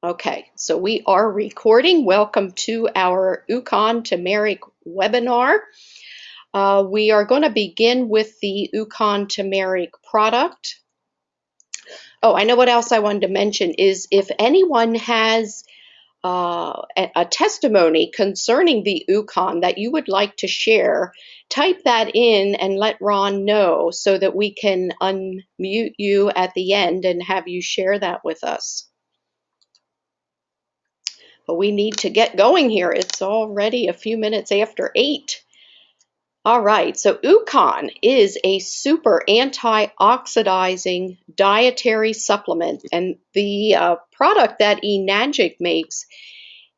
Okay, so we are recording. Welcome to our Ukon turmeric webinar. We are going to begin with the Ukon turmeric product. Oh, I know what else I wanted to mention is if anyone has a testimony concerning the Ukon that you would like to share, type that in and let Ron know so that we can unmute you at the end and have you share that with us. But we need to get going here. It's already a few minutes after 8. All right, so Ukon is a super antioxidizing dietary supplement, and the product that Enagic makes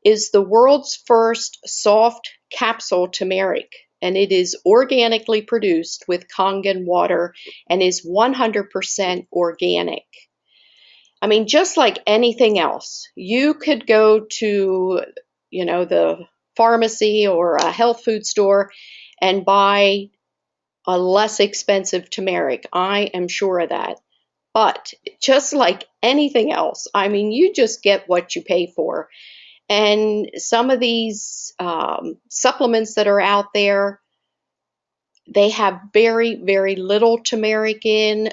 is the world's first soft capsule turmeric, and it is organically produced with Kangen water and is 100% organic. I mean, just like anything else, you could go to, the pharmacy or a health food store and buy a less expensive turmeric. I am sure of that. But just like anything else, I mean, you just get what you pay for. And some of these supplements that are out there, they have very, very little turmeric in.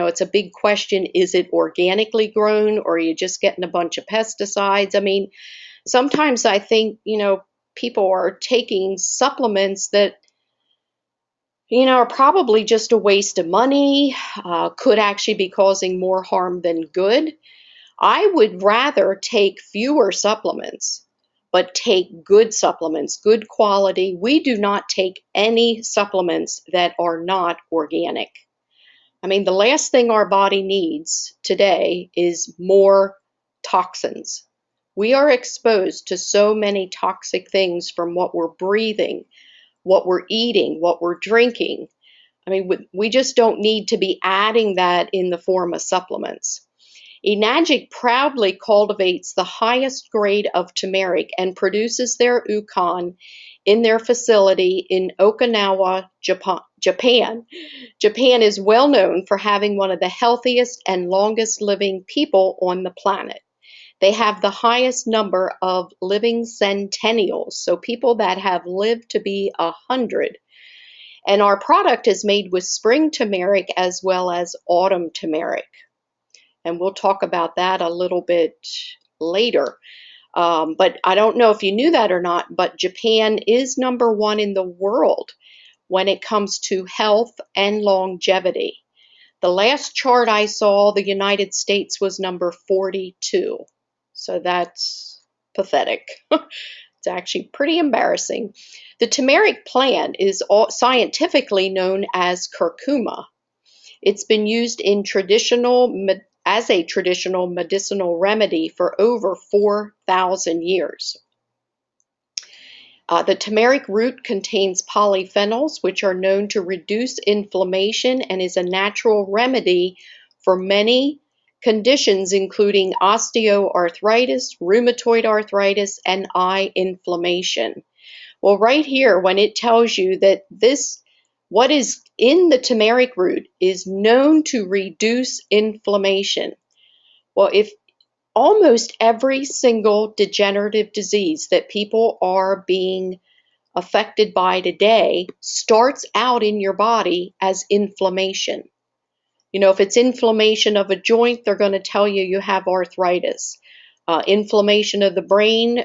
It's a big question. Is it organically grown or are you just getting a bunch of pesticides? I mean, sometimes I think, people are taking supplements that, are probably just a waste of money, could actually be causing more harm than good. I would rather take fewer supplements, but take good supplements, good quality. We do not take any supplements that are not organic. I mean, the last thing our body needs today is more toxins. We are exposed to so many toxic things from what we're breathing, what we're eating, what we're drinking. I mean, we just don't need to be adding that in the form of supplements. Enagic proudly cultivates the highest grade of turmeric and produces their Ukon in their facility in Okinawa, Japan. Japan is well known for having one of the healthiest and longest living people on the planet. They have the highest number of living centennials, so people that have lived to be 100. And our product is made with spring turmeric as well as autumn turmeric. And we'll talk about that a little bit later. But I don't know if you knew that or not, but Japan is number 1 in the world when it comes to health and longevity. The last chart I saw, the United States was number 42. So that's pathetic. It's actually pretty embarrassing. The turmeric plant is scientifically known as curcuma. It's been used in as a traditional medicinal remedy for over 4,000 years. The turmeric root contains polyphenols, which are known to reduce inflammation and is a natural remedy for many conditions, including osteoarthritis, rheumatoid arthritis, and eye inflammation. Well, right here, when it tells you that what is in the turmeric root is known to reduce inflammation. Well, if almost every single degenerative disease that people are being affected by today starts out in your body as inflammation. If it's inflammation of a joint, they're going to tell you you have arthritis. Inflammation of the brain,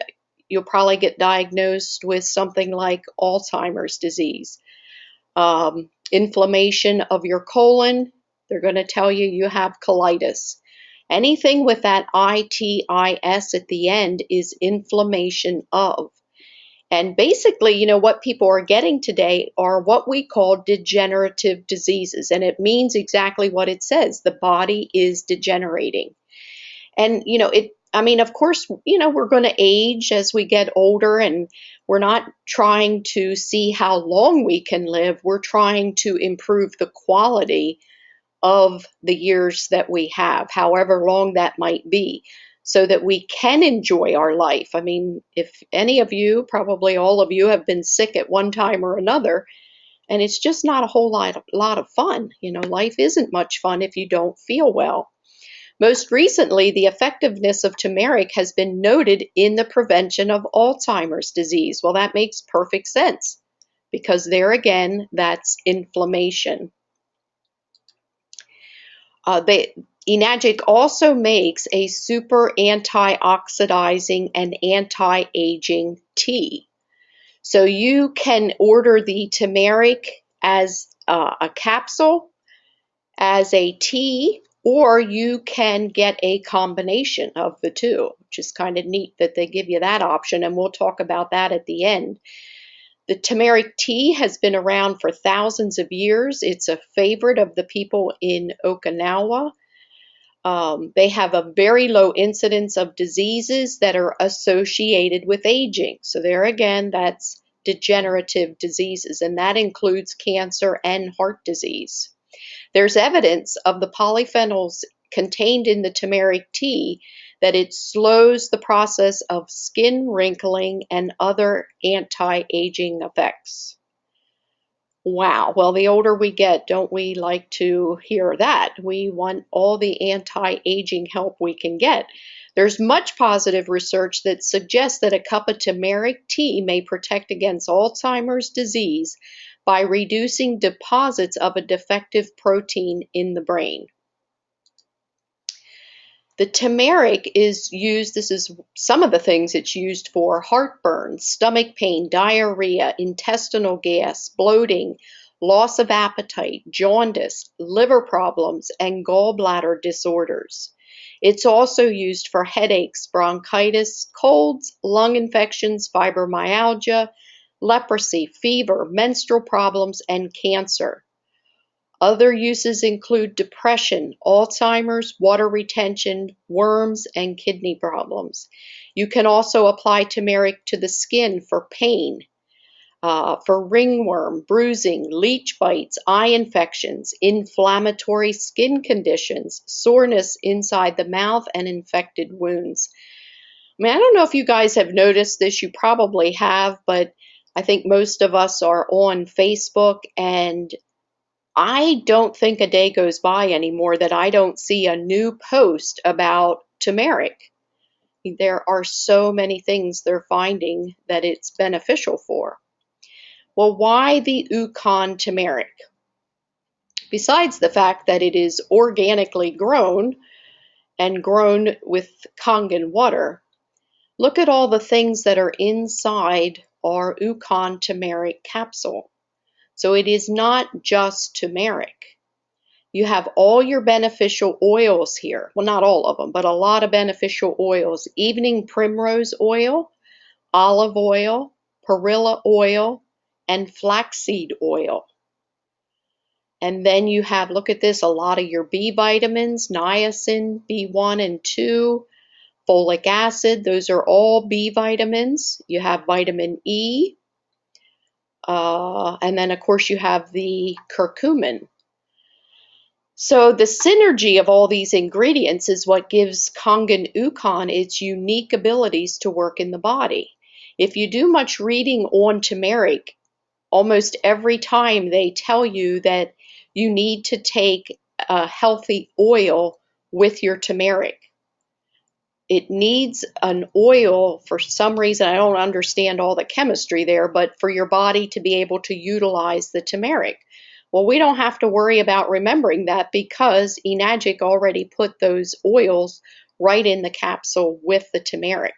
you'll probably get diagnosed with something like Alzheimer's disease. Inflammation of your colon, they're going to tell you you have colitis. Anything with that itis at the end is inflammation of. And basically, what people are getting today are what we call degenerative diseases. And it means exactly what it says. The body is degenerating. And, of course, we're going to age as we get older, and we're not trying to see how long we can live. We're trying to improve the quality of the years that we have, however long that might be, so that we can enjoy our life. I mean, if any of you, probably all of you, have been sick at one time or another, and it's just not a whole lot of fun. Life isn't much fun if you don't feel well. Most recently, the effectiveness of turmeric has been noted in the prevention of Alzheimer's disease. Well, that makes perfect sense because there again, that's inflammation. Enagic also makes a super antioxidizing and anti-aging tea. So you can order the turmeric as a capsule, as a tea, or you can get a combination of the two, which is kind of neat that they give you that option, and we'll talk about that at the end. The turmeric tea has been around for thousands of years. It's a favorite of the people in Okinawa. They have a very low incidence of diseases that are associated with aging. So there again, that's degenerative diseases, and that includes cancer and heart disease. There's evidence of the polyphenols contained in the turmeric tea that it slows the process of skin wrinkling and other anti-aging effects. Wow, well, the older we get, don't we like to hear that? We want all the anti-aging help we can get. There's much positive research that suggests that a cup of turmeric tea may protect against Alzheimer's disease by reducing deposits of a defective protein in the brain. The turmeric is used, this is some of the things it's used for: heartburn, stomach pain, diarrhea, intestinal gas, bloating, loss of appetite, jaundice, liver problems, and gallbladder disorders. It's also used for headaches, bronchitis, colds, lung infections, fibromyalgia, leprosy, fever, menstrual problems, and cancer. Other uses include depression, Alzheimer's, water retention, worms, and kidney problems. You can also apply turmeric to the skin for pain, for ringworm, bruising, leech bites, eye infections, inflammatory skin conditions, soreness inside the mouth, and infected wounds. I mean, I don't know if you guys have noticed this, you probably have, but I think most of us are on Facebook, and I don't think a day goes by anymore that I don't see a new post about turmeric. There are so many things they're finding that it's beneficial for. Well, why the Ukon turmeric? Besides the fact that it is organically grown and grown with Kangen water, look at all the things that are inside our Ukon turmeric capsule. So it is not just turmeric. You have all your beneficial oils here. Well, not all of them, but a lot of beneficial oils. Evening primrose oil, olive oil, perilla oil, and flaxseed oil. And then you have, look at this, a lot of your B vitamins, niacin, B1 and 2, folic acid. Those are all B vitamins. You have vitamin E. And then, of course, you have the curcumin. So the synergy of all these ingredients is what gives Kangen Ukon its unique abilities to work in the body. If you do much reading on turmeric, almost every time they tell you that you need to take a healthy oil with your turmeric. It needs an oil for some reason. I don't understand all the chemistry there, but for your body to be able to utilize the turmeric. Well, we don't have to worry about remembering that because Enagic already put those oils right in the capsule with the turmeric.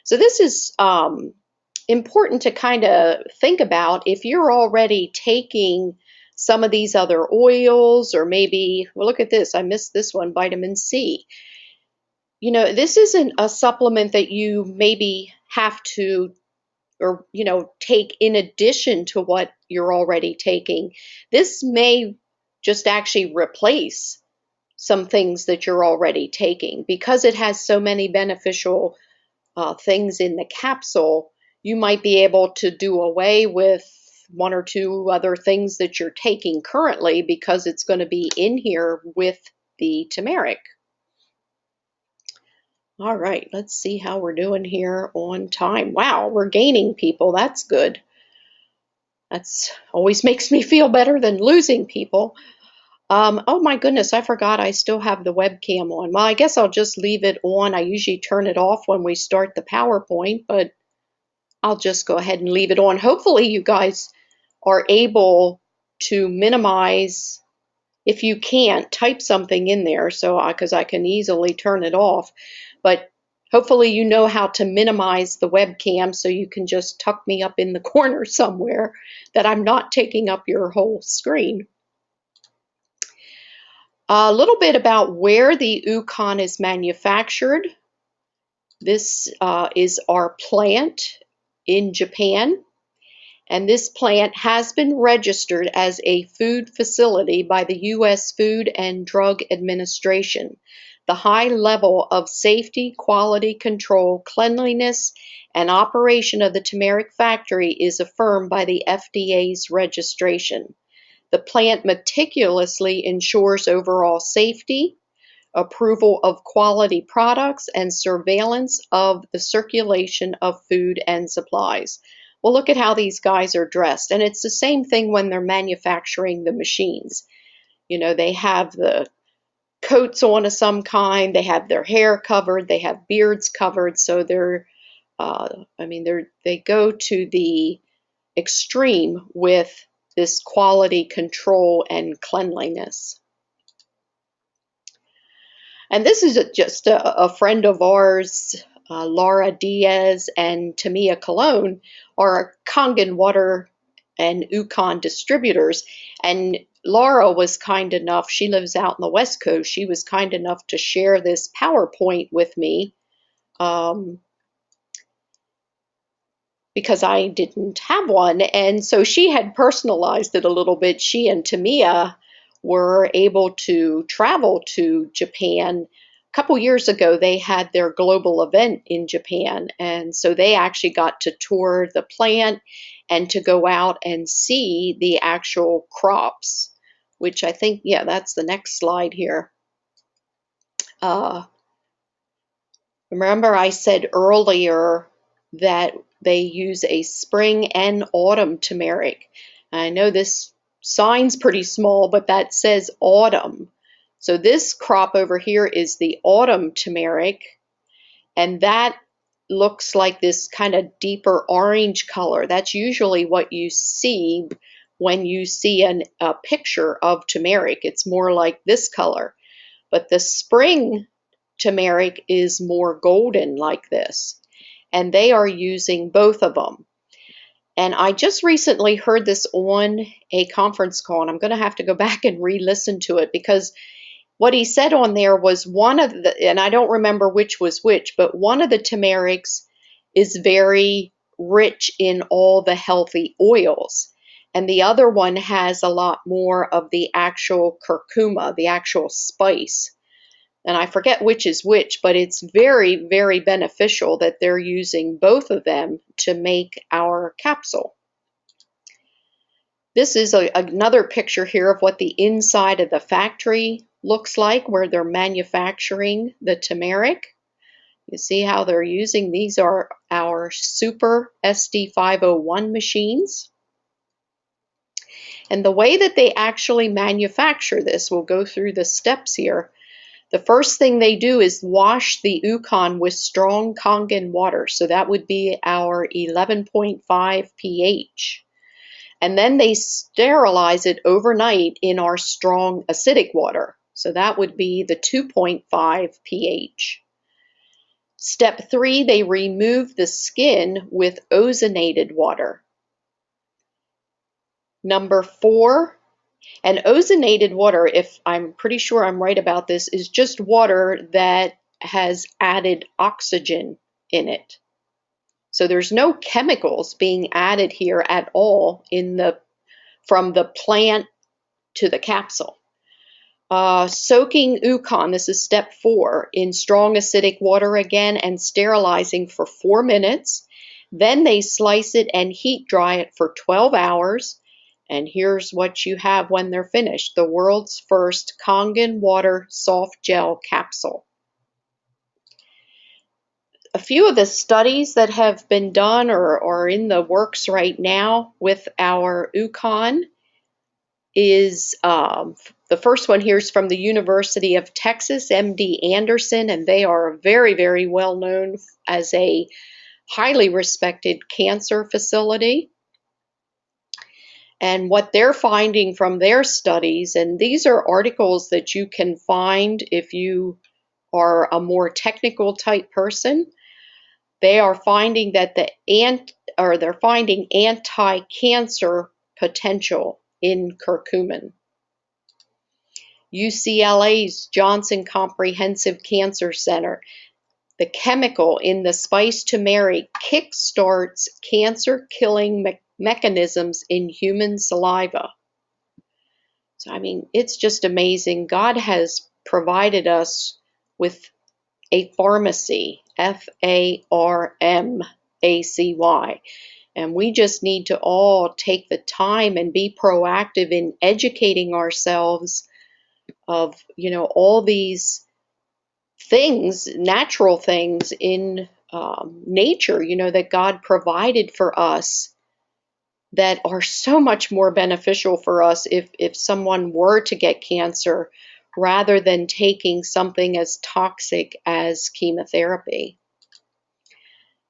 So this is important to kind of think about if you're already taking some of these other oils, or maybe, well, look at this, I missed this one, vitamin C. You know, this isn't a supplement that you maybe have to, or, you know, take in addition to what you're already taking. This may just actually replace some things that you're already taking because it has so many beneficial things in the capsule. You might be able to do away with one or two other things that you're taking currently because it's going to be in here with the turmeric. All right, let's see how we're doing here on time. Wow, we're gaining people. That's good. That's always makes me feel better than losing people. Oh my goodness, I forgot I still have the webcam on. Well, I guess I'll just leave it on. I usually turn it off when we start the PowerPoint, but I'll just go ahead and leave it on. Hopefully you guys are able to minimize. If you can't, type something in there so because I can easily turn it off. But hopefully you know how to minimize the webcam so you can just tuck me up in the corner somewhere that I'm not taking up your whole screen. A little bit about where the Ukon is manufactured. This is our plant in Japan, and this plant has been registered as a food facility by the U.S. Food and Drug Administration. The high level of safety, quality control, cleanliness, and operation of the turmeric factory is affirmed by the FDA's registration. The plant meticulously ensures overall safety, approval of quality products, and surveillance of the circulation of food and supplies. Well, look at how these guys are dressed. And it's the same thing when they're manufacturing the machines. You know, they have the coats on of some kind, they have their hair covered, they have beards covered. So they go to the extreme with this quality control and cleanliness. And this is just a friend of ours, Laura Diaz and Tamia Cologne, are Kangen water and Ukon distributors. And Laura was kind enough, she lives out in the West Coast, she was kind enough to share this PowerPoint with me. Because I didn't have one. And so she had personalized it a little bit. She and Tamia were able to travel to Japan. A couple years ago, they had their global event in Japan. And so they actually got to tour the plant and to go out and see the actual crops, which I think, yeah, that's the next slide here. Remember I said earlier that they use a spring and autumn turmeric. I know this sign's pretty small, but that says autumn. So this crop over here is the autumn turmeric, and that looks like this kind of deeper orange color. That's usually what you see when you see a picture of turmeric. It's more like this color. But the spring turmeric is more golden like this, and they are using both of them. And I just recently heard this on a conference call, and I'm going to have to go back and re-listen to it, because what he said on there was one of the, and I don't remember which was which, but one of the turmerics is very rich in all the healthy oils, and the other one has a lot more of the actual curcuma, the actual spice. And I forget which is which, but it's very, very beneficial that they're using both of them to make our capsule. This is another picture here of what the inside of the factory looks like, where they're manufacturing the turmeric. You see how they're using, these are our Super SD501 machines. And the way that they actually manufacture this, we'll go through the steps here. The first thing they do is wash the Ukon with strong Kangen water. So that would be our 11.5 pH. And then they sterilize it overnight in our strong acidic water. So that would be the 2.5 pH. Step 3, they remove the skin with ozonated water. Number 4, and ozonated water, if I'm pretty sure I'm right about this, is just water that has added oxygen in it. So there's no chemicals being added here at all from the plant to the capsule. Soaking Ukon, this is step 4, in strong acidic water again and sterilizing for 4 minutes. Then they slice it and heat dry it for 12 hours. And here's what you have when they're finished: the world's first Kangen water soft gel capsule. A few of the studies that have been done or are in the works right now with our Ukon is, the first one here is from the University of Texas, MD Anderson, and they are very, very well known as a highly respected cancer facility. And what they're finding from their studies, and these are articles that you can find if you are a more technical type person, they are finding that they're finding anti-cancer potential in curcumin. UCLA's Johnson Comprehensive Cancer Center, the chemical in the spice turmeric kickstarts cancer-killing mechanisms in human saliva. So, I mean, it's just amazing. God has provided us with a pharmacy, Pharmacy, and we just need to all take the time and be proactive in educating ourselves of, all these things, natural things in nature, that God provided for us that are so much more beneficial for us if someone were to get cancer rather than taking something as toxic as chemotherapy.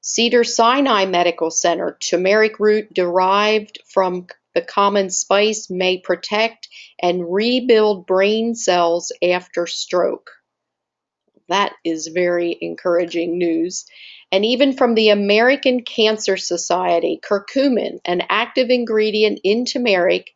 Cedars-Sinai Medical Center, turmeric root derived from the common spice may protect and rebuild brain cells after stroke. That is very encouraging news. And even from the American Cancer Society, curcumin, an active ingredient in turmeric,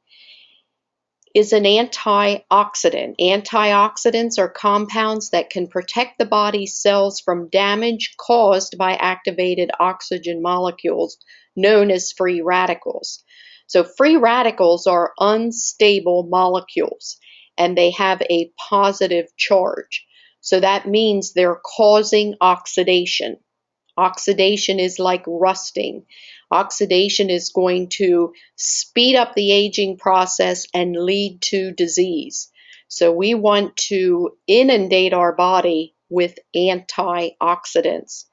is an antioxidant. Antioxidants are compounds that can protect the body's cells from damage caused by activated oxygen molecules, known as free radicals. So free radicals are unstable molecules, and they have a positive charge. So that means they're causing oxidation. Oxidation is like rusting. Oxidation is going to speed up the aging process and lead to disease. So we want to inundate our body with antioxidants.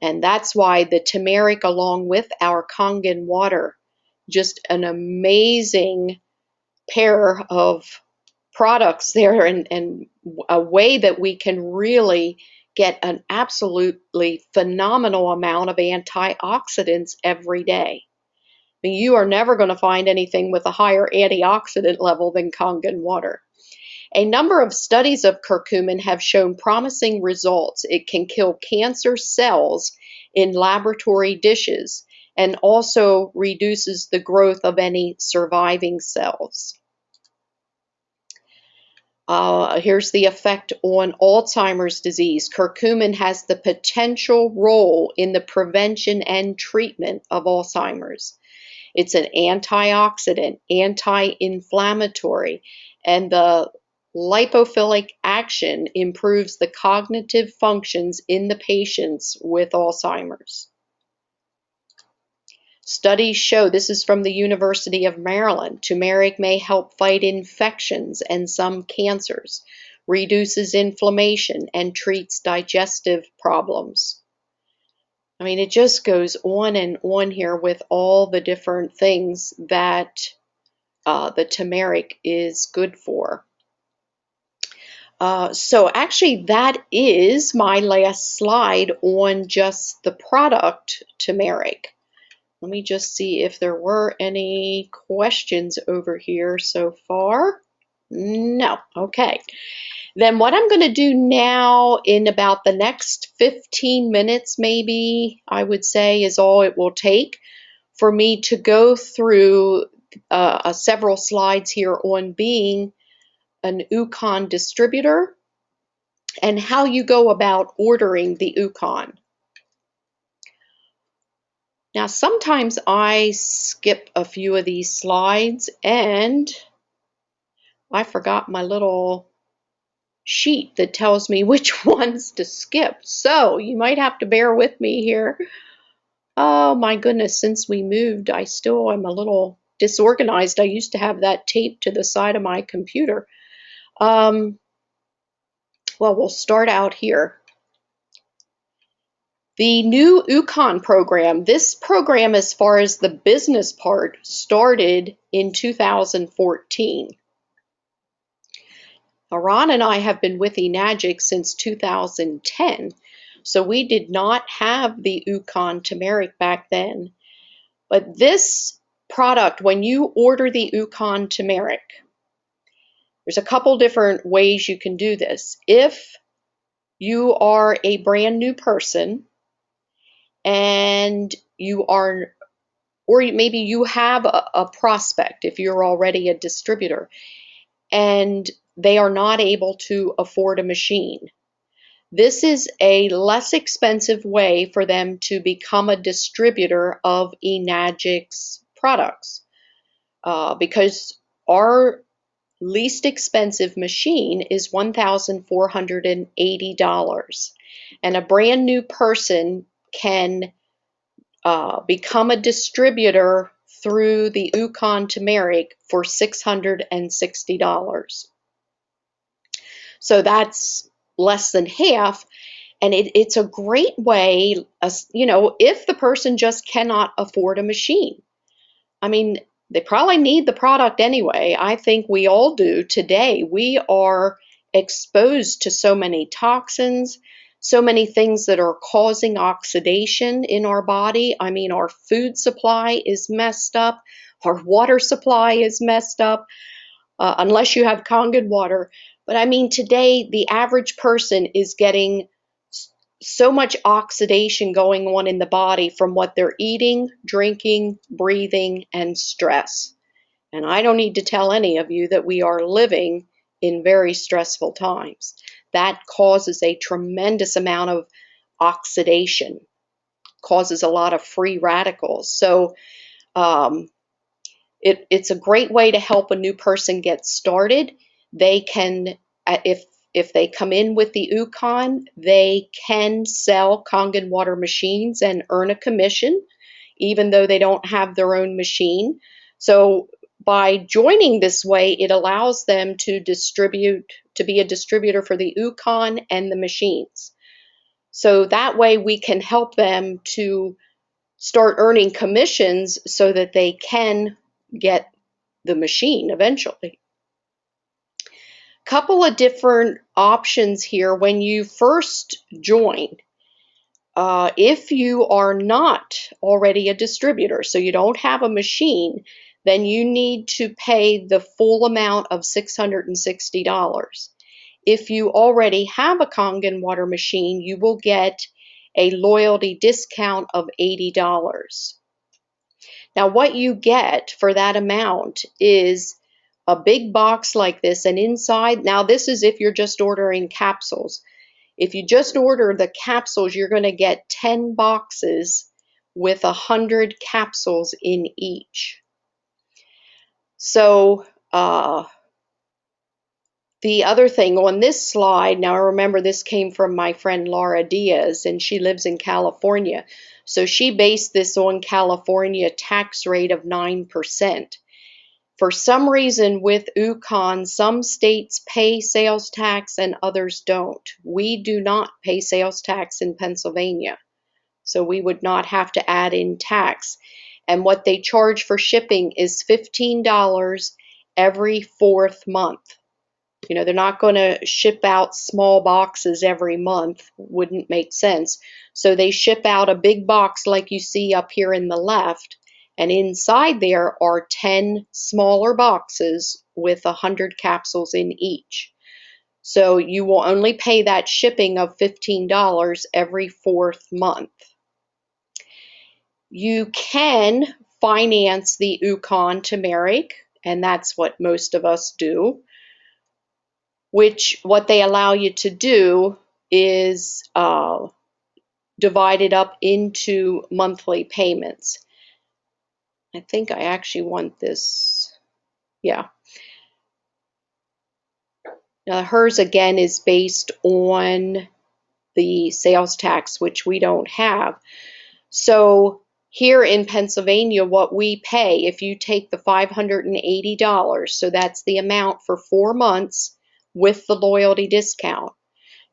And that's why the turmeric, along with our Kangen water, just an amazing pair of products there, and a way that we can really get an absolutely phenomenal amount of antioxidants every day. I mean, you are never going to find anything with a higher antioxidant level than Kangen water. A number of studies of curcumin have shown promising results. It can kill cancer cells in laboratory dishes and also reduces the growth of any surviving cells. Here's the effect on Alzheimer's disease. Curcumin has the potential role in the prevention and treatment of Alzheimer's. It's an antioxidant, anti-inflammatory, and the lipophilic action improves the cognitive functions in the patients with Alzheimer's. Studies show, this is from the University of Maryland, turmeric may help fight infections and some cancers, reduces inflammation, and treats digestive problems. I mean, it just goes on and on here with all the different things that the turmeric is good for. So actually, that is my last slide on just the product turmeric. Let me just see if there were any questions over here so far. No. Okay. Then what I'm going to do now in about the next 15 minutes, maybe, I would say, is all it will take for me to go through several slides here on being an Ukon distributor and how you go about ordering the Ukon. Now, sometimes I skip a few of these slides and I forgot my little sheet that tells me which ones to skip. So you might have to bear with me here. Oh my goodness, since we moved, I still am a little disorganized. I used to have that taped to the side of my computer. Well, we'll start out here. The new Ukon program, this program, as far as the business part, started in 2014. Ron and I have been with Enagic since 2010, so we did not have the Ukon turmeric back then. But this product, when you order the Ukon turmeric, there's a couple different ways you can do this. If you are a brand new person and you are, or maybe you have a prospect, if you're already a distributor, and they are not able to afford a machine. This is a less expensive way for them to become a distributor of Enagic's products, because our least expensive machine is $1,480, and a brand new person can become a distributor through the Ukon turmeric for $660. So that's less than half, and it's a great way, if the person just cannot afford a machine. I mean, they probably need the product anyway. I think we all do today. We are exposed to so many toxins, so many things that are causing oxidation in our body. I mean, our food supply is messed up. Our water supply is messed up, unless you have Kangen water. But I mean, today, the average person is getting so much oxidation going on in the body from what they're eating, drinking, breathing, and stress. And I don't need to tell any of you that we are living in very stressful times. That causes a tremendous amount of oxidation, causes a lot of free radicals. So it's a great way to help a new person get started. They can, if they come in with the Ukon, they can sell Kangen water machines and earn a commission, even though they don't have their own machine. So by joining this way, it allows them to be a distributor for the Ukon and the machines. So that way we can help them to start earning commissions so that they can get the machine eventually. Couple of different options here when you first join. If you are not already a distributor, so you don't have a machine, then you need to pay the full amount of $660. If you already have a Kangen water machine, you will get a loyalty discount of $80. Now, what you get for that amount is a big box like this, and inside, now this is if you're just ordering capsules. If you just order the capsules, you're going to get 10 boxes with 100 capsules in each. So the other thing on this slide, now remember this came from my friend Laura Diaz, and she lives in California. So she based this on California tax rate of 9%. For some reason with Ukon, some states pay sales tax and others don't. We do not pay sales tax in Pennsylvania, so we would not have to add in tax. And what they charge for shipping is $15 every 4th month. You know, they're not going to ship out small boxes every month. Wouldn't make sense. So they ship out a big box like you see up here in the left, and inside there are 10 smaller boxes with 100 capsules in each. So you will only pay that shipping of $15 every 4th month. You can finance the Ukon turmeric, and that's what most of us do. Which what they allow you to do is divide it up into monthly payments. I think I actually want this. Yeah. Now hers again is based on the sales tax, which we don't have. So here in Pennsylvania, what we pay, if you take the $580, so that's the amount for 4 months with the loyalty discount,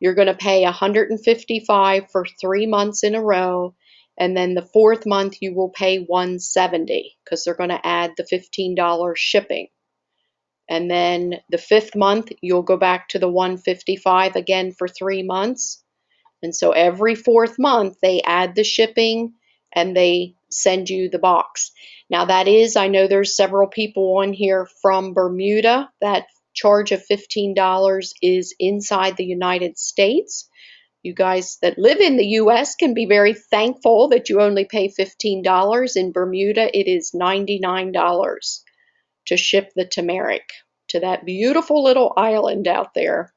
you're going to pay $155 for 3 months in a row, and then the 4th month you will pay $170 because they're going to add the $15 shipping. And then the 5th month, you'll go back to the 155 again for 3 months. And so every 4th month, they add the shipping and they send you the box. Now that is, I know there's several people on here from Bermuda. That charge of $15 is inside the United States. You guys that live in the US can be very thankful that you only pay $15. In Bermuda, it is $99 to ship the turmeric to that beautiful little island out there.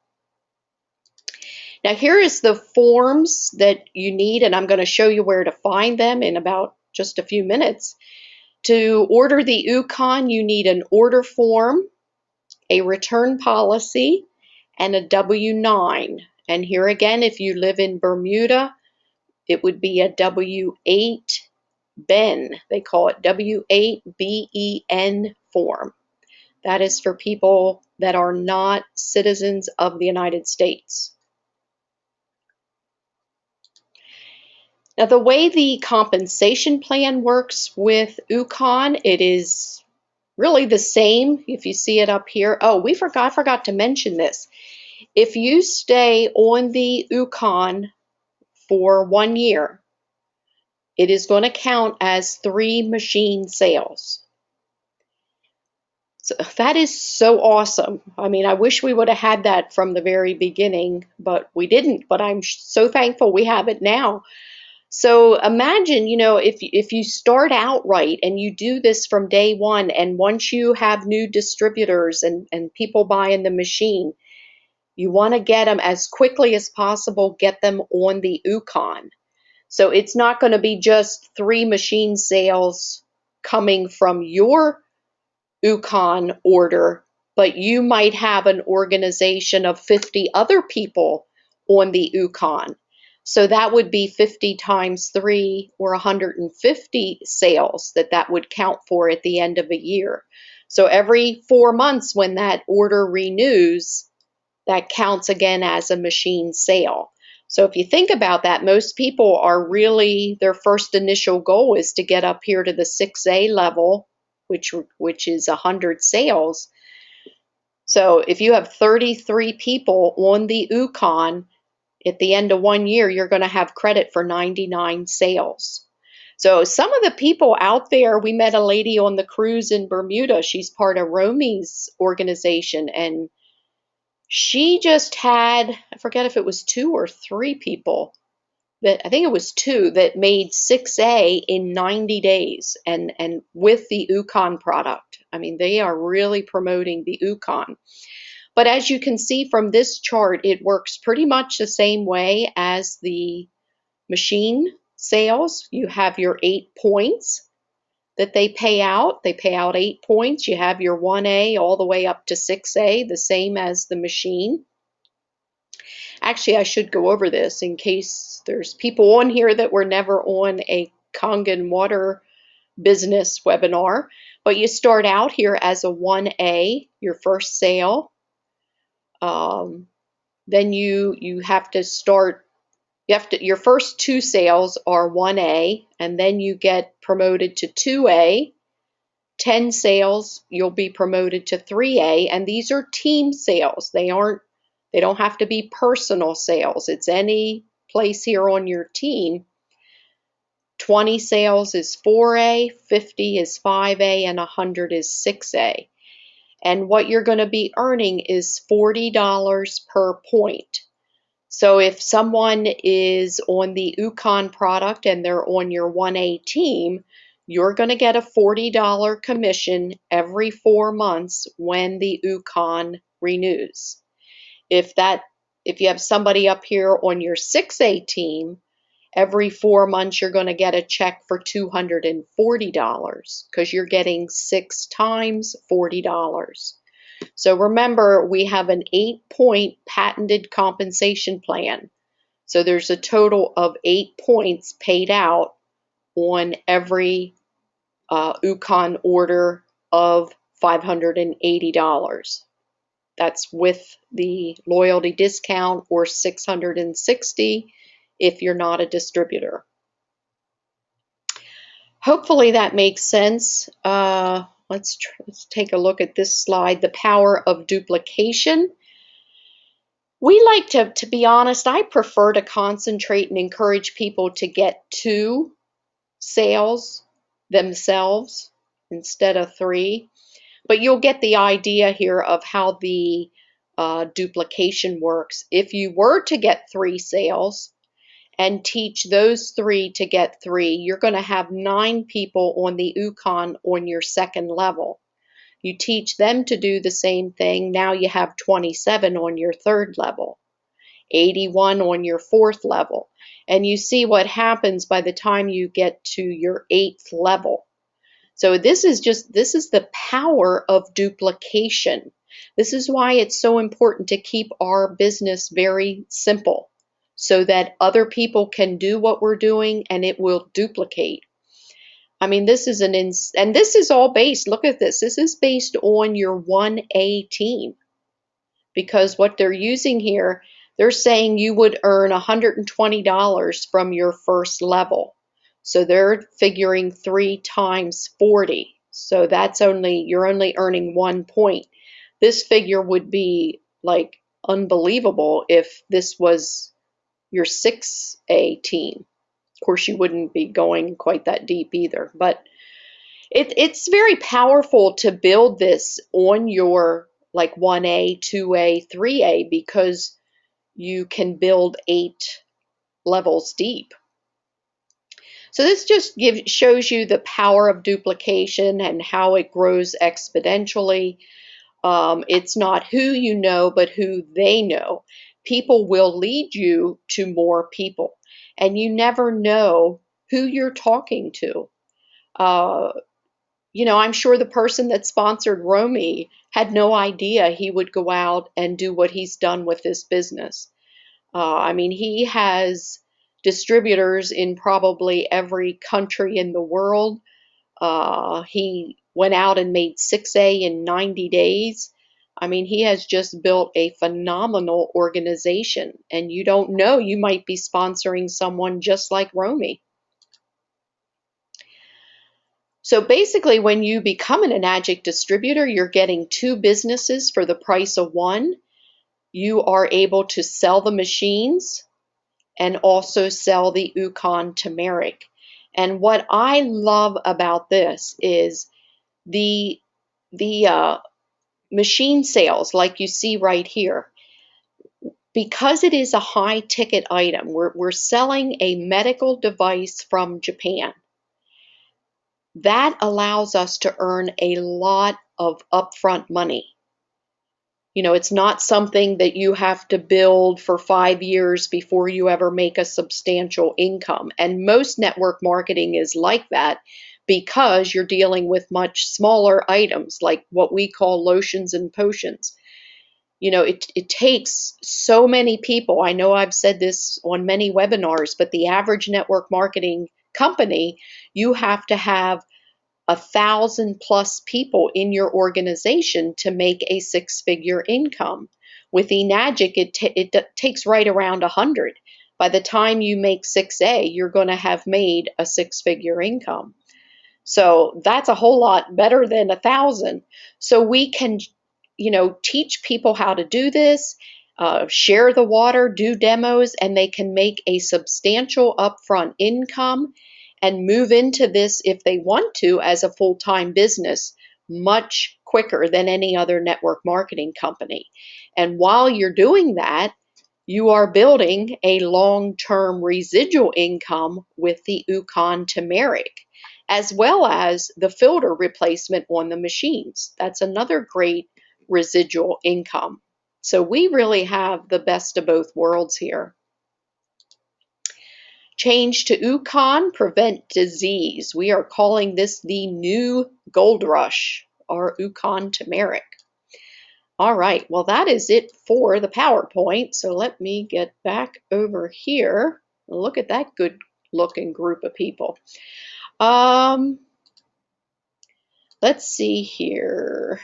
Now here is the forms that you need, and I'm going to show you where to find them in about just a few minutes. To order the Ukon, you need an order form, a return policy, and a W-9. And here again, if you live in Bermuda, it would be a W-8 BEN. They call it W-8 BEN form. That is for people that are not citizens of the United States. Now, the way the compensation plan works with Ukon, it is really the same. If you see it up here. Oh, I forgot to mention this. If you stay on the Ukon for 1 year, it is going to count as 3 machine sales. So that is so awesome. I mean, I wish we would have had that from the very beginning, but we didn't. But I'm so thankful we have it now. So imagine, if you start out right and you do this from day one, and once you have new distributors and people buying the machine, you want to get them as quickly as possible, get them on the Ukon. So it's not going to be just 3 machine sales coming from your Ukon order, but you might have an organization of 50 other people on the Ukon. So that would be 50 times 3, or 150 sales that would count for at the end of a year. So every 4 months when that order renews, that counts again as a machine sale. So if you think about that, most people are really, their first initial goal is to get up here to the 6A level, which is 100 sales. So if you have 33 people on the Ukon, at the end of 1 year, you're going to have credit for 99 sales. So some of the people out there, we met a lady on the cruise in Bermuda. She's part of Romy's organization, and she just had, I forget if it was 2 or 3 people, I think it was 2 that made 6A in 90 days, and with the Ukon product. I mean, they are really promoting the Ukon. But as you can see from this chart, it works pretty much the same way as the machine sales. You have your 8 points that they pay out. They pay out 8 points. You have your 1A all the way up to 6A, the same as the machine. Actually, I should go over this in case there's people on here that were never on a Kangen water business webinar. But you start out here as a 1A, your first sale. Then you have to start, your first 2 sales are 1A, and then you get promoted to 2A. 10 sales, you'll be promoted to 3A, and these are team sales. They don't have to be personal sales. It's any place here on your team. 20 sales is 4A, 50 is 5A, and 100 is 6A. And what you're going to be earning is $40 per point. So if someone is on the Ukon product and they're on your 1A team, you're going to get a $40 commission every 4 months when the Ukon renews. If you have somebody up here on your 6A team, every 4 months you're going to get a check for $240 because you're getting 6 times $40. So remember, we have an 8-point patented compensation plan. So there's a total of 8 points paid out on every Ukon order of $580. That's with the loyalty discount, or $660 if you're not a distributor. Hopefully that makes sense. let's take a look at this slide, the power of duplication. We like to be honest, I prefer to concentrate and encourage people to get 2 sales themselves instead of 3. But you'll get the idea here of how the duplication works. If you were to get 3 sales and teach those 3 to get 3, you're going to have 9 people on the Ukon on your second level. You teach them to do the same thing. Now you have 27 on your third level, 81 on your fourth level. And you see what happens by the time you get to your 8th level. So this is the power of duplication. This is why it's so important to keep our business very simple so that other people can do what we're doing and it will duplicate. I mean, this is and this is all based, look at this. This is based on your 1A team, because what they're using here, they're saying you would earn $120 from your first level. So they're figuring 3 times 40. So that's you're only earning 1 point. This figure would be like unbelievable if this was your 6A team. Of course, you wouldn't be going quite that deep either, but it's very powerful to build this on your like 1A, 2A, 3A, because you can build 8 levels deep. So this just shows you the power of duplication and how it grows exponentially. It's not who you know, but who they know. People will lead you to more people, and you never know who you're talking to. You know, I'm sure the person that sponsored Romy had no idea he would go out and do what he's done with this business. I mean, he has distributors in probably every country in the world. He went out and made 6A in 90 days. I mean, he has just built a phenomenal organization, and you don't know, you might be sponsoring someone just like Romy. So basically, when you become an Enagic distributor, you're getting 2 businesses for the price of 1. You are able to sell the machines and also sell the Ukon turmeric. And what I love about this is the machine sales, like you see right here. Because it is a high ticket item, we're selling a medical device from Japan. That allows us to earn a lot of upfront money. You know, it's not something that you have to build for 5 years before you ever make a substantial income. And most network marketing is like that, because you're dealing with much smaller items like what we call lotions and potions. You know, it takes so many people. I know I've said this on many webinars, but the average network marketing company, you have to have 1,000+ people in your organization to make a 6-figure income. With Enagic, it takes right around 100. By the time you make 6A, you're going to have made a 6-figure income. So that's a whole lot better than 1,000. So we can, you know, teach people how to do this, share the water, do demos, and they can make a substantial upfront income and move into this, if they want to, as a full-time business much quicker than any other network marketing company. And while you're doing that, you are building a long-term residual income with the Ukon turmeric, as well as the filter replacement on the machines. That's another great residual income. So we really have the best of both worlds here. Change to Ukon, prevent disease. We are calling this the new gold rush, or Ukon turmeric. All right, well, that is it for the PowerPoint. So let me get back over here. Look at that good looking group of people. Let's see here.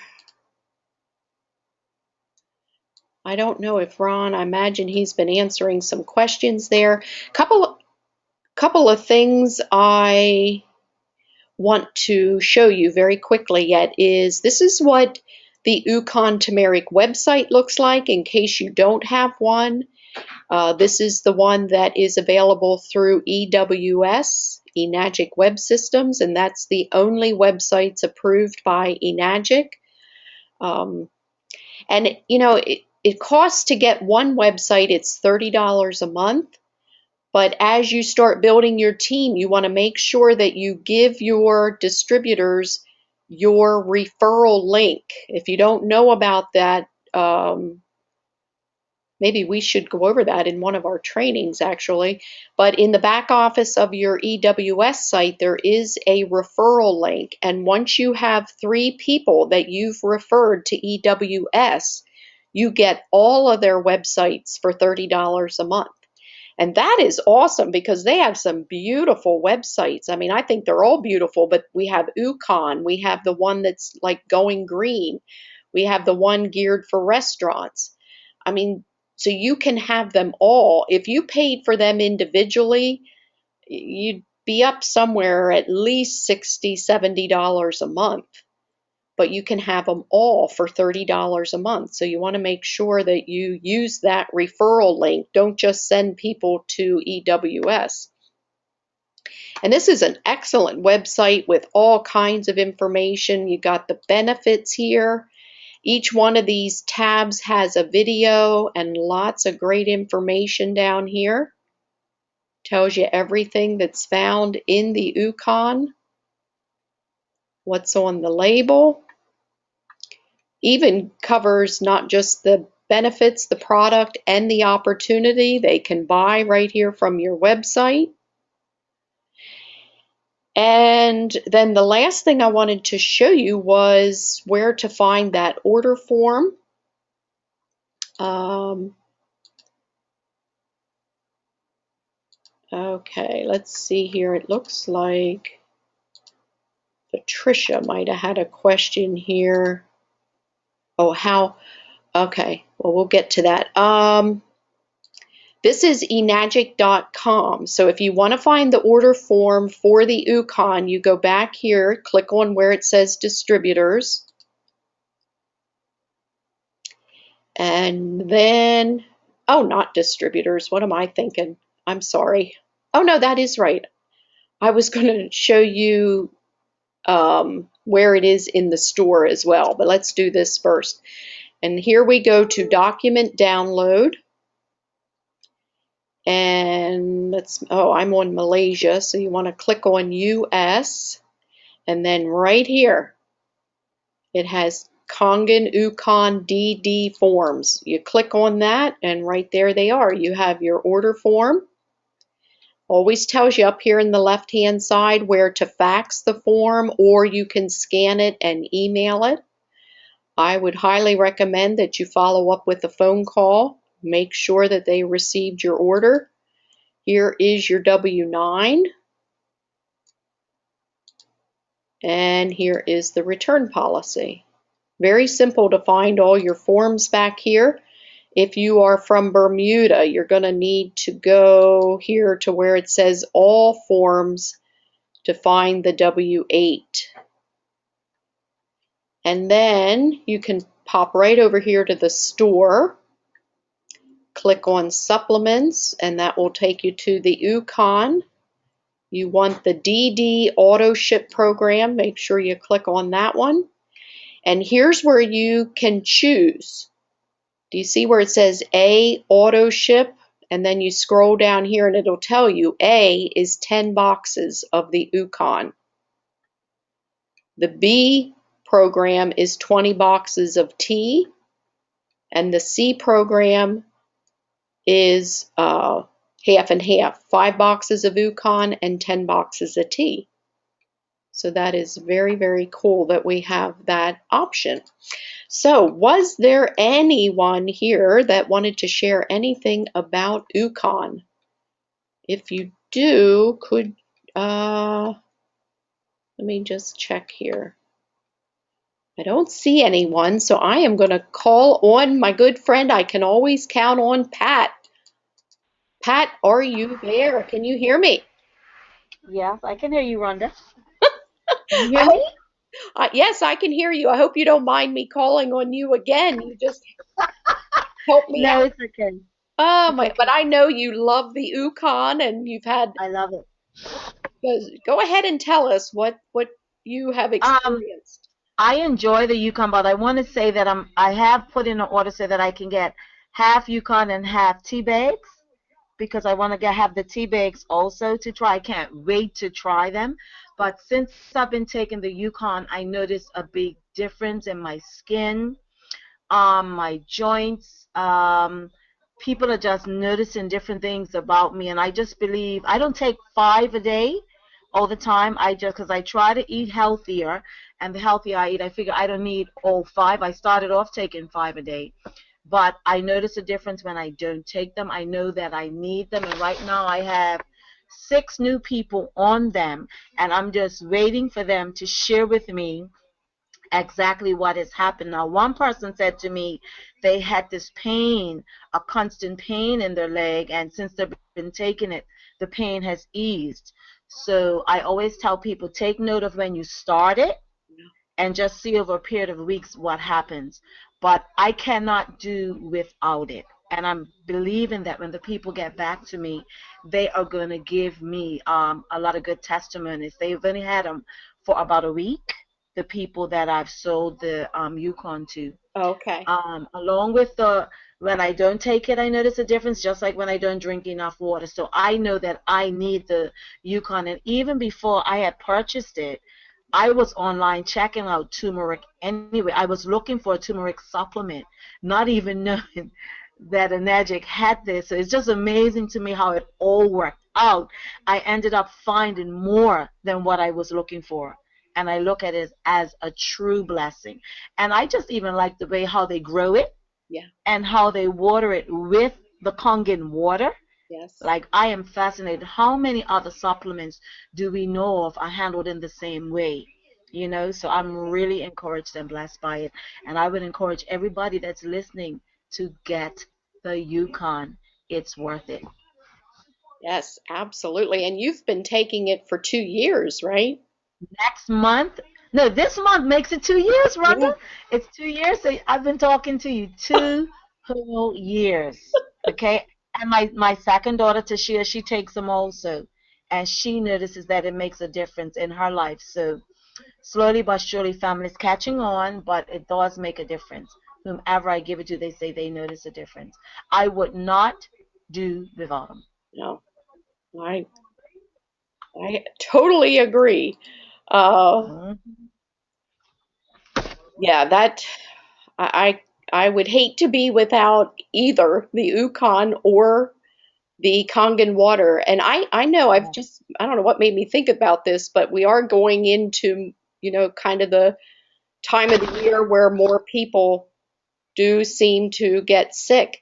I don't know if Ron, I imagine he's been answering some questions there. Couple of things I want to show you very quickly yet is this is what the Ukon turmeric website looks like in case you don't have one. This is the one that is available through EWS, Enagic Web Systems, and that's the only websites approved by Enagic. And you know, it costs to get one website, it's $30 a month. But as you start building your team, you want to make sure that you give your distributors your referral link. If you don't know about that, maybe we should go over that in one of our trainings actually. But in the back office of your EWS site, there is a referral link. And once you have 3 people that you've referred to EWS, you get all of their websites for $30 a month. And that is awesome because they have some beautiful websites. I mean, I think they're all beautiful, but we have Ukon. We have the one that's like Going Green. We have the one geared for restaurants. I mean, so you can have them all. If you paid for them individually, you'd be up somewhere at least $60, $70 a month. But you can have them all for $30 a month. So you want to make sure that you use that referral link. Don't just send people to EWS. And this is an excellent website with all kinds of information. You got the benefits here. Each one of these tabs has a video and lots of great information down here. Tells you everything that's found in the Ukon, what's on the label. Even covers not just the benefits, the product, and the opportunity they can buy right here from your website. And then the last thing I wanted to show you was where to find that order form. Okay, let's see here. It looks like Patricia might have had a question here. Oh, how? Okay, well, we'll get to that. This is enagic.com. So if you want to find the order form for the Ukon, you go back here, click on where it says distributors. And then, oh, not distributors. What am I thinking? I'm sorry. Oh, no, that is right. I was going to show you where it is in the store as well, but let's do this first. And here we go to document download. And let's, oh, I'm on Malaysia, so you want to click on US, and then right here it has Kangen Ukon DD forms. You click on that, and right there they are. You have your order form. Always tells you up here in the left-hand side where to fax the form, or you can scan it and email it. I would highly recommend that you follow up with a phone call. Make sure that they received your order. Here is your W-9, and here is the return policy. Very simple to find all your forms back here. If you are from Bermuda, you're going to need to go here to where it says all forms to find the W-8. And then you can pop right over here to the store. Click on supplements, and that will take you to the Ukon. You want the DD auto ship program. Make sure you click on that one. And here's where you can choose. Do you see where it says A auto ship? And then you scroll down here and it'll tell you A is 10 boxes of the Ukon. The B program is 20 boxes of tea. And the C program is half and half, 5 boxes of Ukon and 10 boxes of tea. So that is very, very cool that we have that option. So was there anyone here that wanted to share anything about Ukon? If you do, could, let me just check here. I don't see anyone, so I am going to call on my good friend. I can always count on Pat. Pat, are you there? Can you hear me? Yes, I can hear you, Rhonda. Can you I hear hope, me? yes, I can hear you. I hope you don't mind me calling on you again. You just help me No, out. it's okay. Oh It's my, but okay. I know you love the Ukon and you've had, I love it. go ahead and tell us what you have Um, experienced. I enjoy the Yukon, but I want to say that I have put in an order so that I can get half Yukon and half tea bags because I want to get have the tea bags also to try. I can't wait to try them. But since I've been taking the Yukon, I noticed a big difference in my skin, my joints. People are just noticing different things about me, and I just believe I don't take 5 a day all the time. I just because I try to eat healthier, and the healthier I eat, I figure I don't need all five. I started off taking 5 a day, but I notice a difference when I don't take them. I know that I need them, and right now I have 6 new people on them, and I'm just waiting for them to share with me exactly what has happened. Now, one person said to me they had this pain, a constant pain in their leg, and since they've been taking it, the pain has eased. So I always tell people take note of when you start it and just see over a period of weeks what happens. But I cannot do without it. And I'm believing that when the people get back to me, they are going to give me a lot of good testimonies. They've only had them for about a week, the people that I've sold the Yukon to. Okay. Along with the when I don't take it, I notice a difference, just like when I don't drink enough water. So I know that I need the Yukon. And even before I had purchased it, I was online checking out turmeric anyway. I was looking for a turmeric supplement, not even knowing that Enagic had this. So it's just amazing to me how it all worked out. I ended up finding more than what I was looking for. And I look at it as a true blessing. And I just even like the way how they grow it Yeah. and how they water it with the Kangen water. Yes. Like I am fascinated. How many other supplements do we know of are handled in the same way? So I'm really encouraged and blessed by it. And I would encourage everybody that's listening to get the Yukon. It's worth it. Yes, absolutely. And you've been taking it for 2 years, right? Next month, no, this month makes it 2 years, Yeah. Rhonda. It's 2 years. So I've been talking to you 2 whole years. Okay. And my second daughter, Tashia, she takes them also. And she notices that it makes a difference in her life. So slowly but surely, family's catching on, but it does make a difference. Whomever I give it to, they say they notice a difference. I would not do without them. No, I I totally agree. Uh, Mhm. yeah, that I would hate to be without either the Ukon or the Kangen water. And I know I don't know what made me think about this, but we are going into, kind of the time of the year where more people do seem to get sick.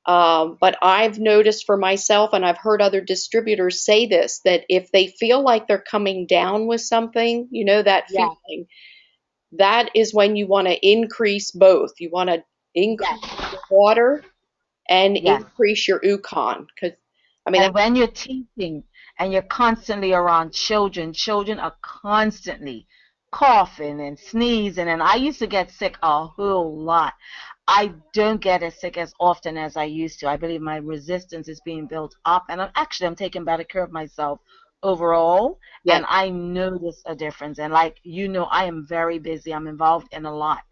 But I've noticed for myself, and I've heard other distributors say this, that if they feel like they're coming down with something, that Yes, feeling, that is when you want to increase both. You want to yes, increase your water and yes. increase your Ukon. Because, I mean, And when you're teaching and you're constantly around children, children are constantly coughing and sneezing. And I used to get sick a whole lot. I don't get as sick as often as I used to. I believe my resistance is being built up. And I'm taking better care of myself overall. yeah, And I notice a difference. And like, I am very busy. I'm involved in a lot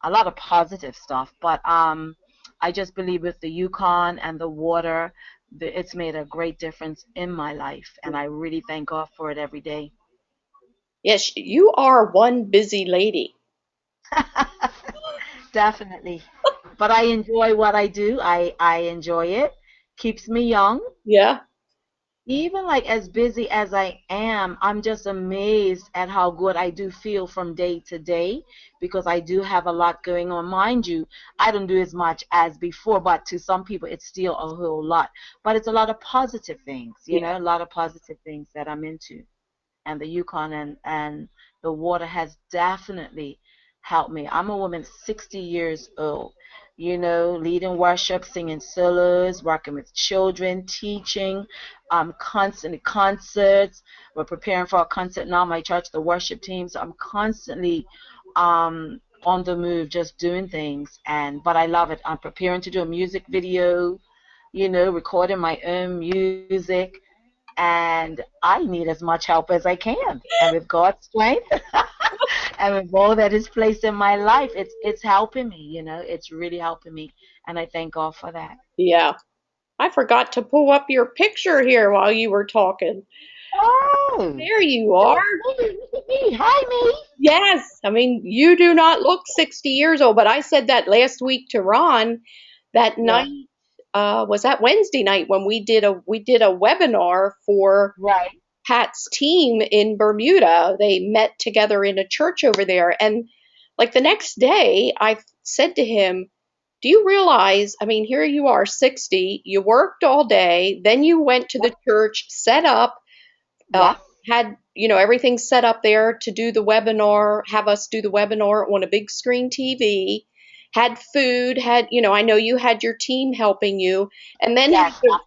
of positive stuff. But I just believe with the Yukon and the water, it's made a great difference in my life, and yeah. I really thank God for it every day. Yes, you are one busy lady. Definitely. But I enjoy what I do. I enjoy it. Keeps me young. Yeah, Even like as busy as I am, I'm just amazed at how good I do feel from day to day because I do have a lot going on. Mind you, I don't do as much as before, but to some people it's still a whole lot. But it's a lot of positive things, yeah. a lot of positive things that I'm into. And the Yukon and the water has definitely helped me. I'm a woman 60 years old. leading worship, singing solos, working with children, teaching, constant concerts. We're preparing for a concert now, my church, the worship team. So I'm constantly on the move, just doing things. But I love it. I'm preparing to do a music video, recording my own music, and I need as much help as I can. And with God's strength and with all that is placed in my life, it's helping me, it's really helping me. And I thank God for that. Yeah. I forgot to pull up your picture here while you were talking. Oh, There you are. that's me. Look at me. Hi, me. Yes. I mean, you do not look 60 years old, but I said that last week to Ron that Yeah, night, was that Wednesday night when we did a webinar for right. Pat's team in Bermuda. They met together in a church over there. And like the next day, I said to him, do you realize, I mean, here you are, 60, you worked all day, then you went to the Yep. church, set up, uh, Yes. had, everything set up there to do the webinar, have us do the webinar on a big screen TV, had food, I know you had your team helping you, and then had Yes. to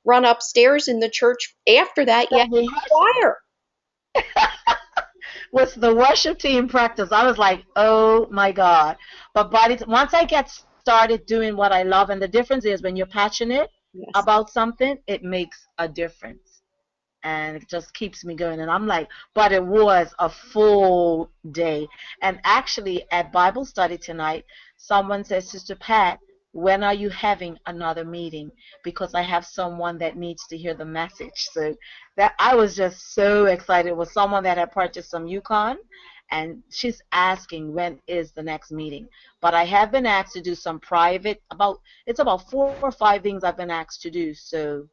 run upstairs in the church. After that, you The had rehearsal choir. was the worship team practice. I was like, oh my God. But once I get started doing what I love, and the difference is when you're passionate Yes. about something, it makes a difference. And it just keeps me going. And I'm like, but it was a full day. And actually, at Bible study tonight, someone says, Sister Pat, when are you having another meeting? Because I have someone that needs to hear the message. So that I was just so excited. It was someone that had purchased some Ukon, and she's asking when is the next meeting. But I have been asked to do some private, it's about 4 or 5 things I've been asked to do. So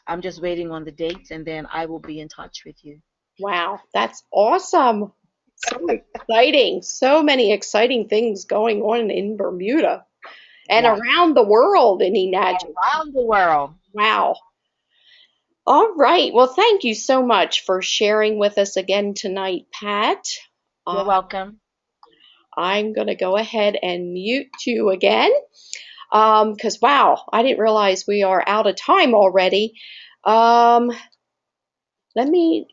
I'm just waiting on the dates, and then I will be in touch with you. Wow, that's awesome. So exciting. So many exciting things going on in Bermuda and Yes. around the world in Enagic. Around the world. Wow. All right. Well, thank you so much for sharing with us again tonight, Pat. You're Uh, welcome. I'm going to go ahead and mute you again because, wow, I didn't realize we are out of time already. Um, let me,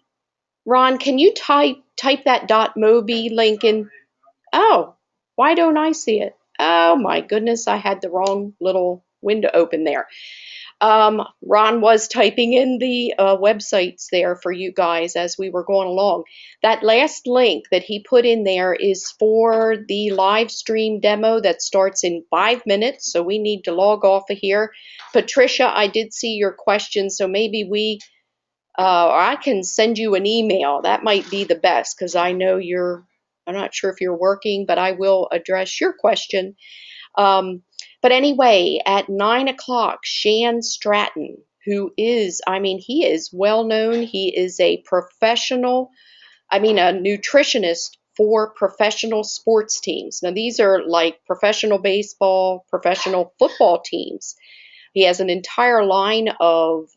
Ron, can you type that .mobi link in? Oh, why don't I see it? Oh my goodness, I had the wrong little window open there. Ron was typing in the websites there for you guys as we were going along. That last link that he put in there is for the live stream demo that starts in 5 minutes. So we need to log off of here. Patricia, I did see your question, so maybe or I can send you an email. That might be the best because I know I'm not sure if you're working, but I will address your question. Um, but anyway, at 9 o'clock, Shan Stratton, who is, I mean, he is well known. He is a professional, a nutritionist for professional sports teams. Now, these are like professional baseball, professional football teams. He has an entire line of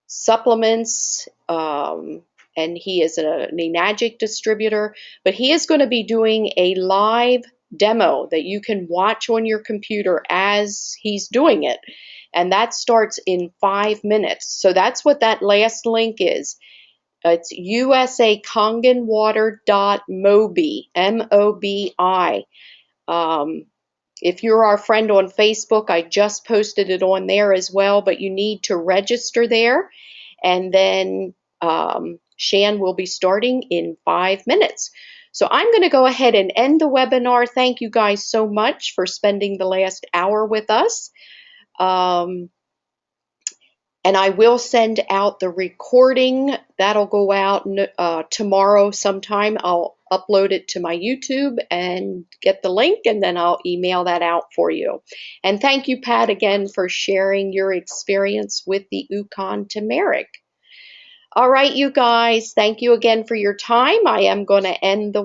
supplements, and he is an Enagic distributor. But he is going to be doing a live demo that you can watch on your computer as he's doing it. And that starts in 5 minutes. So that's what that last link is. It's usakangenwater.mobi, M-O-B-I. Um, if you're our friend on Facebook, I just posted it on there as well, but you need to register there. And then Shan will be starting in 5 minutes. So I'm going to go ahead and end the webinar. Thank you guys so much for spending the last hour with us. And I will send out the recording. That'll go out tomorrow sometime. I'll upload it to my YouTube and get the link, and then I'll email that out for you. And thank you, Pat, again for sharing your experience with the Ukon turmeric. All right, you guys, thank you again for your time. I am going to end the